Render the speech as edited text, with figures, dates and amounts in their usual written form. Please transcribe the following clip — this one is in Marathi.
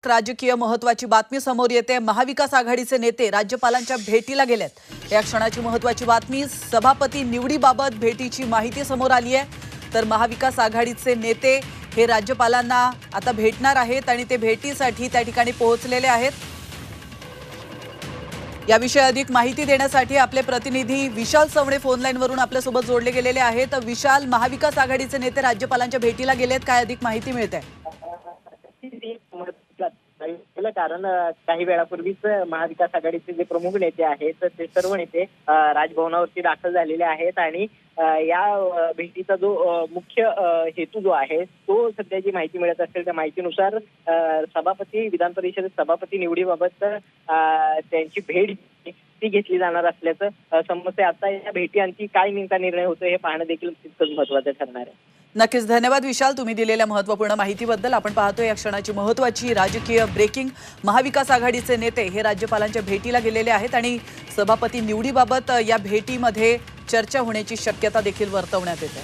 राजकीय महत्त्वाची बातमी समोर येते। महाविकास आघाडीचे नेते राज्यपालांच्या भेटीला गेलेत। या क्षणाची महत्त्वाची बातमी, सभापती निवडीबाबत भेटीची माहिती समोर आली आहे। तर महाविकास आघाडीचे नेते हे राज्यपालांना आता भेटणार आहेत आणि ते भेटीसाठी त्या ठिकाणी पोहोचलेले आहेत। याविषयी अधिक माहिती देण्यासाठी आपले प्रतिनिधी विशाल सवणे फोन लाईनवरून आपल्या सोबत जोडले गेलेले आहेत। विशाल, महाविकास आघाडीचे नेते राज्यपालांच्या भेटीला गेलेत, काय अधिक माहिती मिळते? कारण काही वेळापूर्वीच महाविकास आघाडीचे जे प्रमुख नेते आहेत ते सर्व नेते राजभवनावरती दाखल झालेले आहेत आणि या भेटीचा जो मुख्य हेतू जो आहे तो सध्या जी माहिती मिळत असेल त्या माहितीनुसार सभापती विधान परिषदेत सभापती निवडीबाबत त्यांची भेट ती घेतली जाणार असल्याचं समजते। आता या भेटी आणखी काय नेमका निर्णय होतो हे पाहणं देखील तितकंच महत्त्वाचं ठरणार आहे। नक्कीच, धन्यवाद विशाल, तुम्ही दिलेल्या महत्त्वपूर्ण माहितीबद्दल। आपण पाहतोय या क्षणाची महत्त्वाची राजकीय ब्रेकिंग, महाविकास आघाडीचे नेते हे राज्यपालांच्या भेटीला गेलेले आहेत आणि सभापती निवडीबाबत या भेटीमध्ये चर्चा होण्याची शक्यता देखील वर्तवण्यात येते।